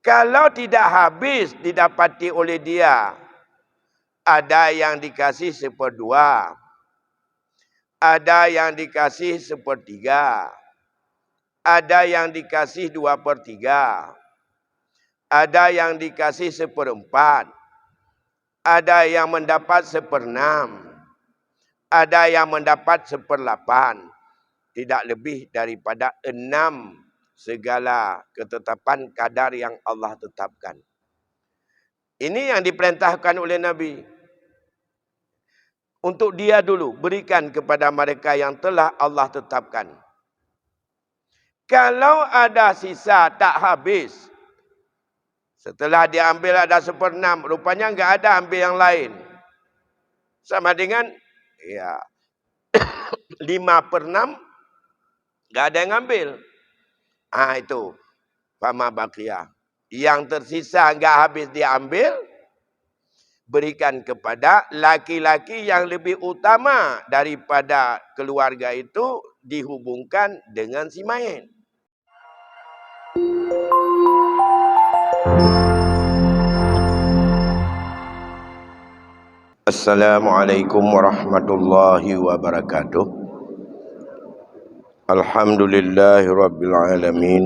Kalau tidak habis didapati oleh dia, ada yang dikasih 1/2, ada yang dikasih 1/3, ada yang dikasih 2/3, ada yang dikasih 1/4, ada yang mendapat 1/6, ada yang mendapat 1/8. Tidak lebih daripada 6 segala ketetapan kadar yang Allah tetapkan. Ini yang diperintahkan oleh Nabi. Untuk dia dulu, berikan kepada mereka yang telah Allah tetapkan. Kalau ada sisa tak habis, setelah diambil ada 1/6, rupanya enggak ada ambil yang lain. Sama dengan 5/6, enggak ada yang ambil. Itu fama baqiyah. Yang tersisa enggak habis diambil, berikan kepada laki-laki yang lebih utama daripada keluarga itu, dihubungkan dengan si mayit. Assalamualaikum warahmatullahi wabarakatuh. Alhamdulillahi rabbil alamin.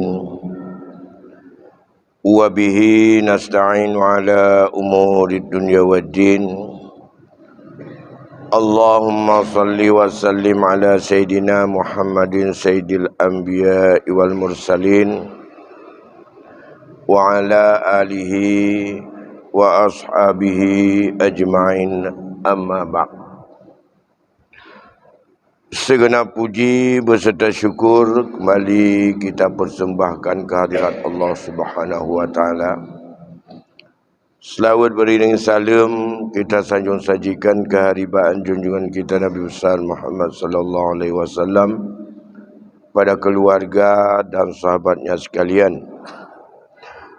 Wa bihi nasta'inu ala umuri dunya waddin. Allahumma salli wa sallim ala Sayyidina Muhammadin Sayyidil Anbiya wal Mursalin wa ala alihi wa ashabihi ajma'in, amma ba'd. Segenap puji beserta syukur kembali kita persembahkan kehadirat Allah Subhanahu wa taala. Selawat beriring salam kita sanjung sajikan keharibaan junjungan kita Nabi besar Muhammad sallallahu alaihi wasallam pada keluarga dan sahabatnya sekalian.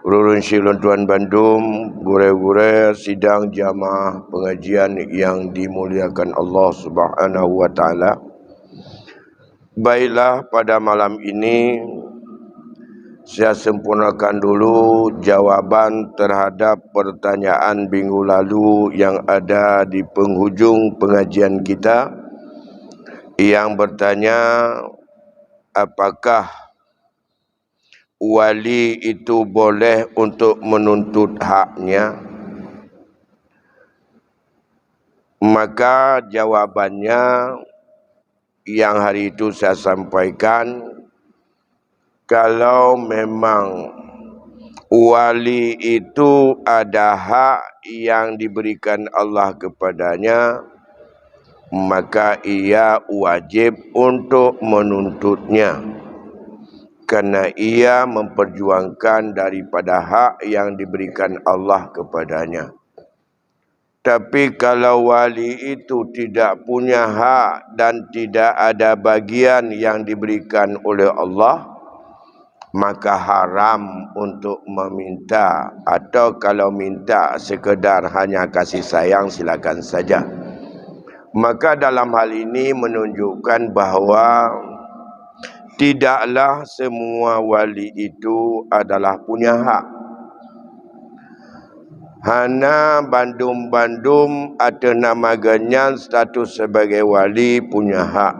Urun Silon Tuan Bandung, gure-gure sidang jamaah pengajian yang dimuliakan Allah Subhanahu wa taala. Baiklah, pada malam ini saya sempurnakan dulu jawaban terhadap pertanyaan minggu lalu yang ada di penghujung pengajian kita, yang bertanya apakah wali itu boleh untuk menuntut haknya. Maka jawabannya yang hari itu saya sampaikan, kalau memang wali itu ada hak yang diberikan Allah kepadanya, maka ia wajib untuk menuntutnya, karena ia memperjuangkan daripada hak yang diberikan Allah kepadanya. Tapi kalau wali itu tidak punya hak dan tidak ada bagian yang diberikan oleh Allah, maka haram untuk meminta, atau kalau minta sekedar hanya kasih sayang, silakan saja. Maka dalam hal ini menunjukkan bahawa tidaklah semua wali itu adalah punya hak. Hana bandum-bandum ada nama ganyan status sebagai wali punya hak.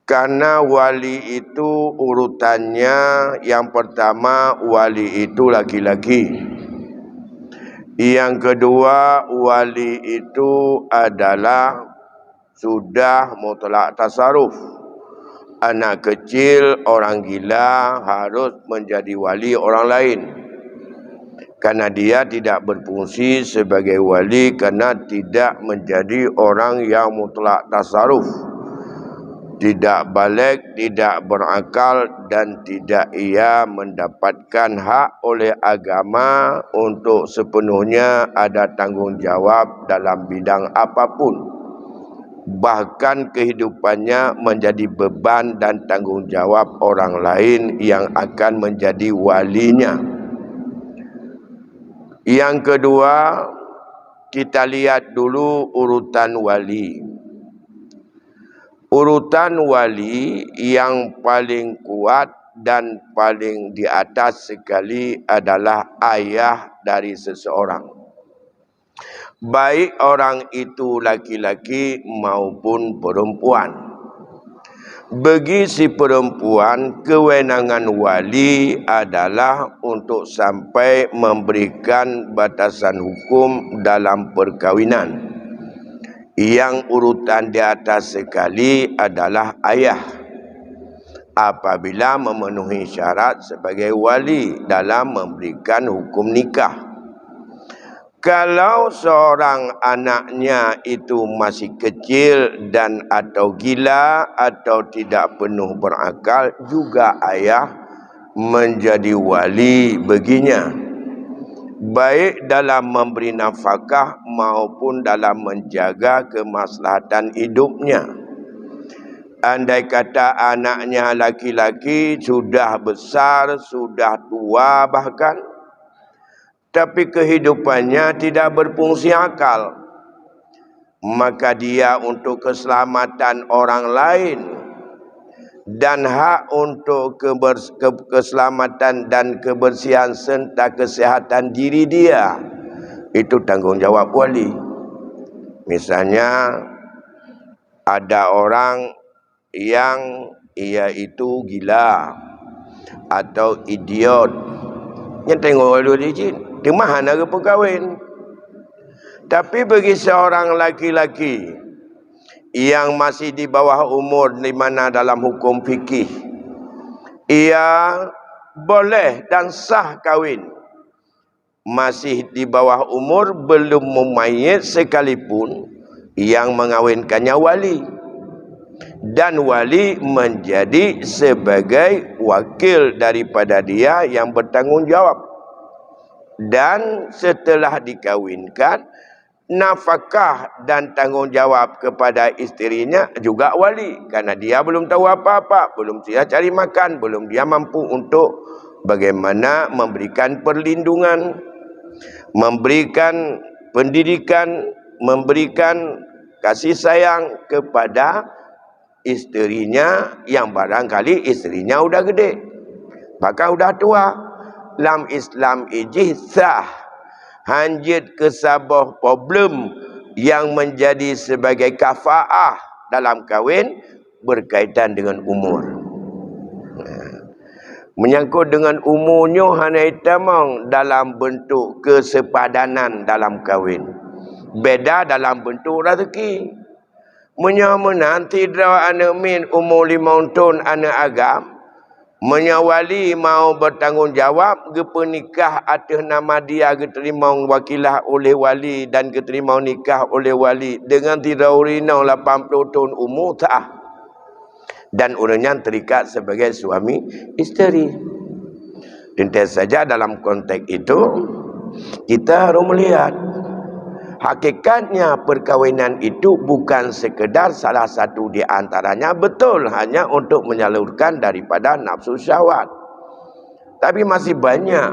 Karena wali itu urutannya, yang pertama wali itu laki-laki. Yang kedua, wali itu adalah sudah mutlak tasarruf. Anak kecil, orang gila harus menjadi wali orang lain, karena dia tidak berfungsi sebagai wali karena tidak menjadi orang yang mutlak tasarruf, tidak balik, tidak berakal, dan tidak ia mendapatkan hak oleh agama untuk sepenuhnya ada tanggungjawab dalam bidang apapun. Bahkan kehidupannya menjadi beban dan tanggungjawab orang lain yang akan menjadi walinya. Yang kedua, kita lihat dulu urutan wali. Urutan wali yang paling kuat dan paling di atas sekali adalah ayah dari seseorang. Baik orang itu laki-laki maupun perempuan. Bagi si perempuan, kewenangan wali adalah untuk sampai memberikan batasan hukum dalam perkahwinan. Yang urutan di atas sekali adalah ayah, apabila memenuhi syarat sebagai wali dalam memberikan hukum nikah. Kalau seorang anaknya itu masih kecil dan atau gila atau tidak penuh berakal, juga ayah menjadi wali baginya, baik dalam memberi nafkah maupun dalam menjaga kemaslahatan hidupnya. Andai kata anaknya laki-laki sudah besar, sudah tua bahkan, tapi kehidupannya tidak berfungsi akal, maka dia untuk keselamatan orang lain dan hak untuk keselamatan dan kebersihan serta kesehatan diri dia, itu tanggungjawab wali. Misalnya ada orang yang ia itu gila atau idiot, yang tengok wali izin dia mahal nak perkahwin. Tapi bagi seorang laki-laki yang masih di bawah umur, di mana dalam hukum fikih ia boleh dan sah kahwin, masih di bawah umur, belum memayit sekalipun, yang mengawinkannya wali, dan wali menjadi sebagai wakil daripada dia yang bertanggungjawab. Dan setelah dikawinkan, nafkah dan tanggungjawab kepada isterinya juga wali, karena dia belum tahu apa-apa, belum dia cari makan, belum dia mampu untuk bagaimana memberikan perlindungan, memberikan pendidikan, memberikan kasih sayang kepada isterinya, yang barangkali isterinya udah gede, bahkan udah tua. Dalam Islam ijtihad hanjit ke sebuah problem yang menjadi sebagai kafaah dalam kahwin berkaitan dengan umur. Menyangkut dengan umurnya hanya hitamang dalam bentuk kesepadanan dalam kahwin, beda dalam bentuk rezeki. Menyama nanti dah anak min umur 5 tahun anak agam, menyawali mau bertanggungjawab ke pernikah atas nama dia, keterima wakilah oleh wali dan keterima nikah oleh wali dengan tidak urinau 80 tahun umur tak, dan orangnya terikat sebagai suami isteri. Tentu saja dalam konteks itu kita harus melihat hakikatnya perkahwinan itu bukan sekedar salah satu di antaranya, betul, hanya untuk menyalurkan daripada nafsu syahwat. Tapi masih banyak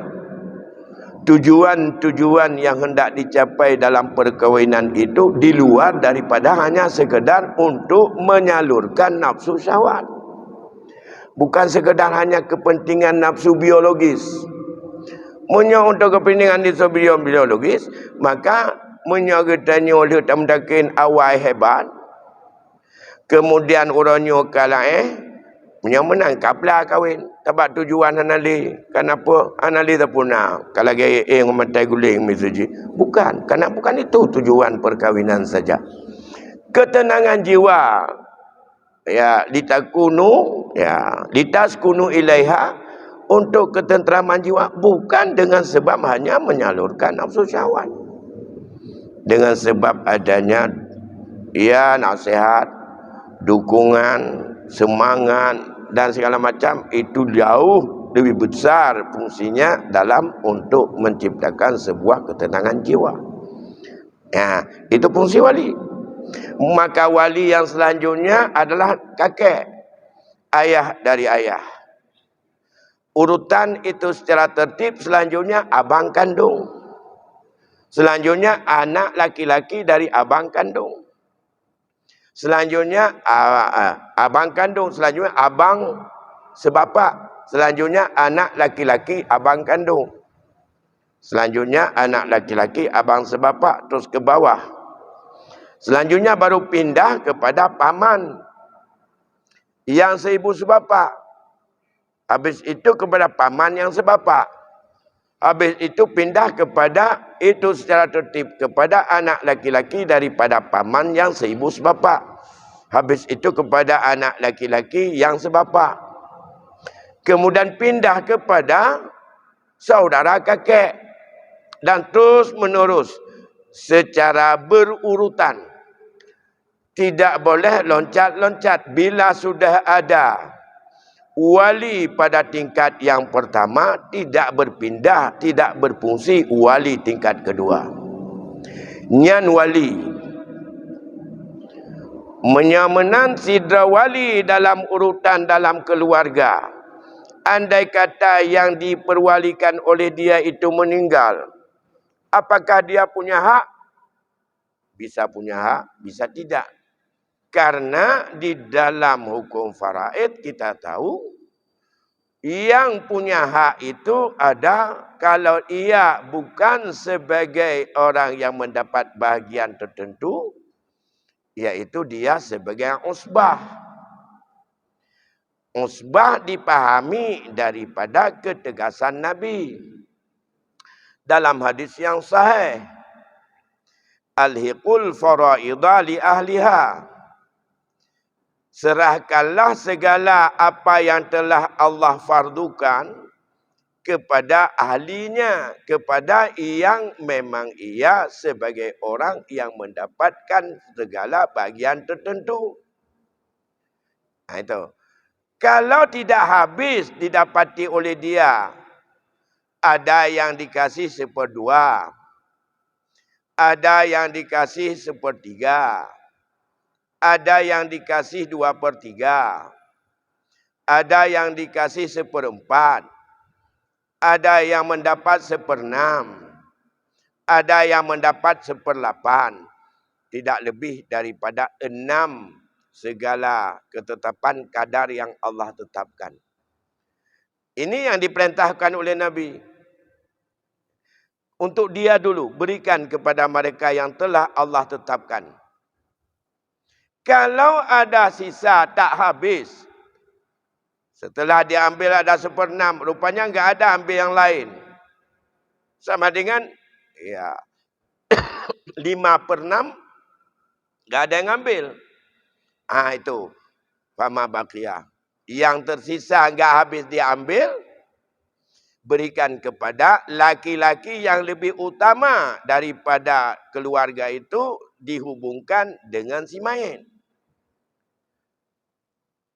tujuan-tujuan yang hendak dicapai dalam perkahwinan itu di luar daripada hanya sekedar untuk menyalurkan nafsu syahwat. Bukan sekedar hanya kepentingan nafsu biologis. Untuk kepentingan nafsu biologis, maka menyagetanya oleh tamdakin awal hebat, kemudian orangnya kalah yang menangkaplah kahwin sebab tujuan anali. Kenapa anali tak punah kalau gaya memantai guling misuji, bukan, karena bukan itu tujuan perkahwinan saja. Ketenangan jiwa, ya, litaskunu ilaiha, untuk ketenteraman jiwa, bukan dengan sebab hanya menyalurkan nafsu syahwat. Dengan sebab adanya nasihat, dukungan, semangat dan segala macam, itu jauh lebih besar fungsinya dalam untuk menciptakan sebuah ketenangan jiwa. Ya, itu fungsi wali. Maka wali yang selanjutnya adalah kakek, ayah dari ayah. Urutan itu secara tertib, selanjutnya abang kandung. Selanjutnya anak laki-laki dari abang kandung. Selanjutnya abang kandung. Selanjutnya abang sebapak. Selanjutnya anak laki-laki abang kandung. Selanjutnya anak laki-laki abang sebapak, terus ke bawah. Selanjutnya baru pindah kepada paman yang seibu sebapak. Habis itu kepada paman yang sebapak. Habis itu pindah kepada itu secara tertib kepada anak laki-laki daripada paman yang seibu sebapak. Habis itu kepada anak laki-laki yang sebapak. Kemudian pindah kepada saudara kakek. Dan terus menerus secara berurutan. Tidak boleh loncat-loncat bila sudah ada wali pada tingkat yang pertama, tidak berpindah, tidak berfungsi wali tingkat kedua. Nyan wali menyamanan sidra wali dalam urutan dalam keluarga. Andai kata yang diperwalikan oleh dia itu meninggal, apakah dia punya hak? Bisa punya hak, bisa tidak. Karena di dalam hukum faraid kita tahu yang punya hak itu ada kalau ia bukan sebagai orang yang mendapat bahagian tertentu, yaitu dia sebagai usbah. Usbah dipahami daripada ketegasan Nabi. Dalam hadis yang sahih, alhiqul faraidha li ahliha. Serahkanlah segala apa yang telah Allah fardukan kepada ahlinya, kepada yang memang ia sebagai orang yang mendapatkan segala bagian tertentu. Nah, itu. Kalau tidak habis didapati oleh dia, ada yang dikasih 1/2, ada yang dikasih 1/3, ada yang dikasih 2/3, ada yang dikasih 1/4, ada yang mendapat 1/6, ada yang mendapat 1/8, tidak lebih daripada 6 segala ketetapan kadar yang Allah tetapkan. Ini yang diperintahkan oleh Nabi. Untuk dia dulu, berikan kepada mereka yang telah Allah tetapkan. Kalau ada sisa tak habis, setelah diambil ada 1/6, rupanya enggak ada ambil yang lain. Sama dengan 5/6, enggak ada yang ambil. Itu fama baqiyah. Yang tersisa enggak habis diambil, berikan kepada laki-laki yang lebih utama daripada keluarga itu dihubungkan dengan si mayit.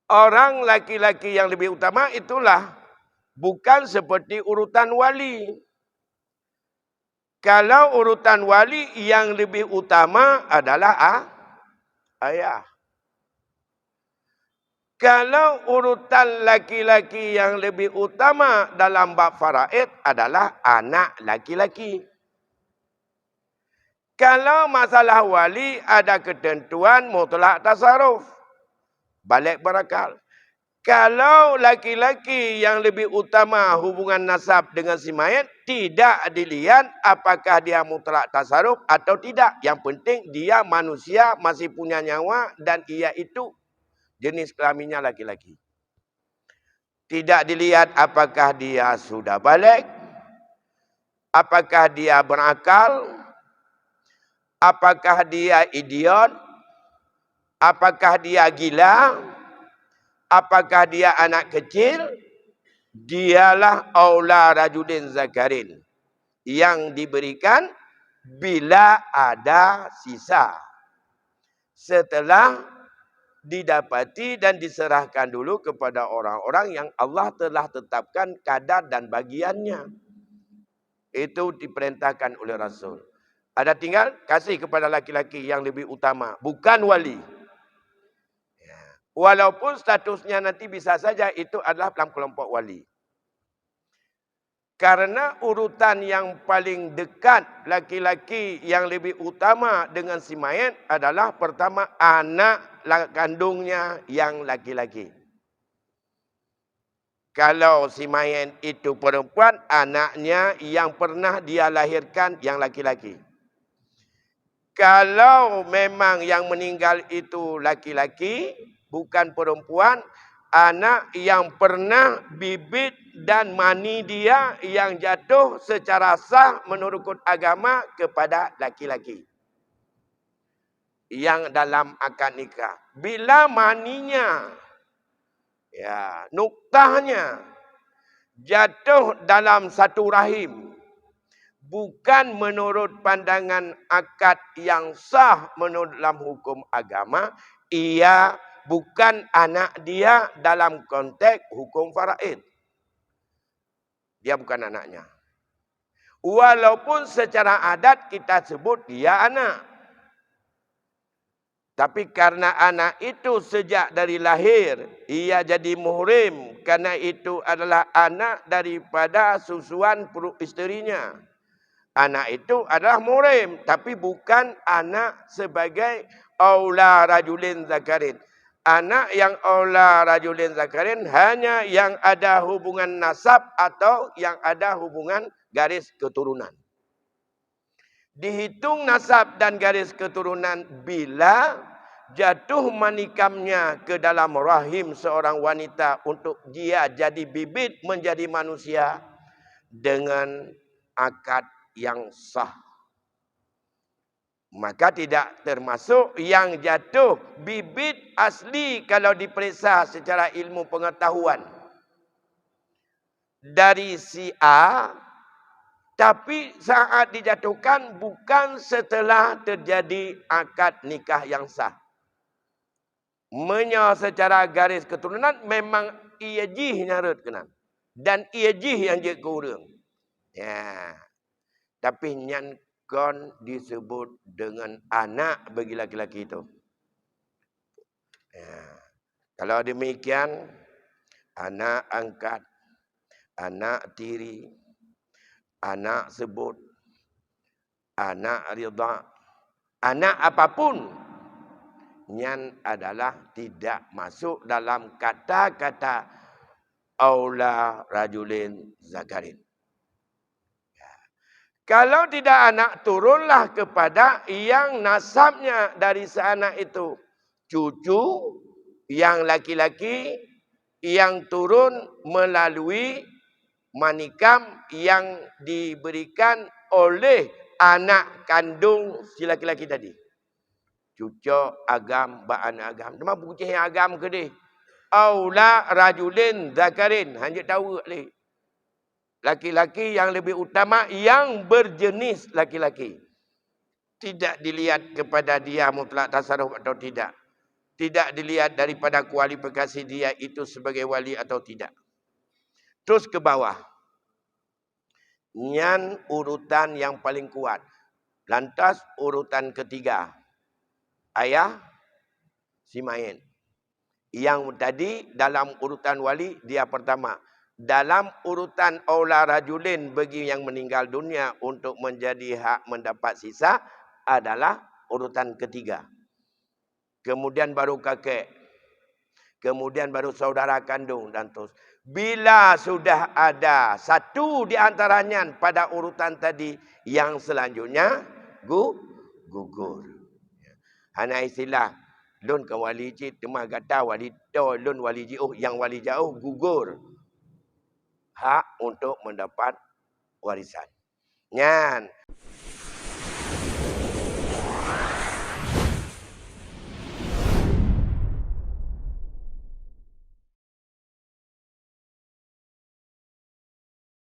Orang laki-laki yang lebih utama itulah bukan seperti urutan wali. Kalau urutan wali yang lebih utama adalah ayah. Kalau urutan laki-laki yang lebih utama dalam bab faraid adalah anak laki-laki. Kalau masalah wali ada ketentuan mutlak tasarruf. Balik berakal. Kalau laki-laki yang lebih utama hubungan nasab dengan si mayit, tidak dilihat apakah dia mutlak tasarruf atau tidak. Yang penting dia manusia, masih punya nyawa dan ia itu jenis kelaminnya laki-laki. Tidak dilihat apakah dia sudah balik, apakah dia berakal, apakah dia idiot, apakah dia gila, apakah dia anak kecil. Dialah aula rajulin zakarin yang diberikan bila ada sisa. Setelah didapati dan diserahkan dulu kepada orang-orang yang Allah telah tetapkan kadar dan bagiannya. Itu diperintahkan oleh Rasul. Ada tinggal kasih kepada laki-laki yang lebih utama, bukan wali. Walaupun statusnya nanti bisa saja itu adalah dalam kelompok wali. Karena urutan yang paling dekat laki-laki yang lebih utama dengan si mayit adalah pertama anak kandungnya yang laki-laki. Kalau si mayit itu perempuan, anaknya yang pernah dia lahirkan yang laki-laki. Kalau memang yang meninggal itu laki-laki, bukan perempuan, anak yang pernah bibit dan mani dia yang jatuh secara sah menurut agama kepada laki-laki yang dalam akad nikah. Bila maninya, nuktahnya jatuh dalam satu rahim, bukan menurut pandangan akad yang sah menurut dalam hukum agama, ia bukan anak dia dalam konteks hukum faraid. Dia bukan anaknya. Walaupun secara adat kita sebut dia anak. Tapi karena anak itu sejak dari lahir, ia jadi muhrim. Karena itu adalah anak daripada susuan perut isterinya. Anak itu adalah muhrim. Tapi bukan anak sebagai aula rajulin zakarin. Anak yang aula rajulin zakarin hanya yang ada hubungan nasab atau yang ada hubungan garis keturunan. Dihitung nasab dan garis keturunan bila jatuh manikamnya ke dalam rahim seorang wanita untuk dia jadi bibit menjadi manusia dengan akad yang sah. Maka tidak termasuk yang jatuh bibit asli kalau diperiksa secara ilmu pengetahuan dari si A, tapi saat dijatuhkan bukan setelah terjadi akad nikah yang sah. Secara garis keturunan memang ia jih nyarut kenan. Dan ia jih yang je kurang. Ya. Tapi nyan kon disebut dengan anak bagi laki-laki itu. Ya. Kalau demikian, anak angkat, anak tiri, anak sebut, anak ridha, anak apapun, nyan adalah tidak masuk dalam kata-kata aula rajulin zakarin. Kalau tidak anak, turunlah kepada yang nasabnya dari seanak itu. Cucu yang laki-laki yang turun melalui manikam yang diberikan oleh anak kandung si laki-laki tadi. Cucuk agam, ba'an agam. Nama buku cih agam ke dia? Aula rajulin zakarin. Hanya tahu leh. Laki-laki yang lebih utama yang berjenis laki-laki. Tidak dilihat kepada dia mutlak tasarruf atau tidak. Tidak dilihat daripada kualifikasi dia itu sebagai wali atau tidak. Terus ke bawah. Nyan urutan yang paling kuat. Lantas urutan ketiga. Ayah si mayit. Yang tadi dalam urutan wali dia pertama. Dalam urutan aula rajulin bagi yang meninggal dunia untuk menjadi hak mendapat sisa adalah urutan ketiga. Kemudian baru kakek. Kemudian baru saudara kandung dan terus. Bila sudah ada satu di antaranya pada urutan tadi yang selanjutnya gugur. Hanya istilah lun ke wali cik temah kata wali to lun wali jauh yang wali jauh gugur. Hak untuk mendapat warisan. Nyan.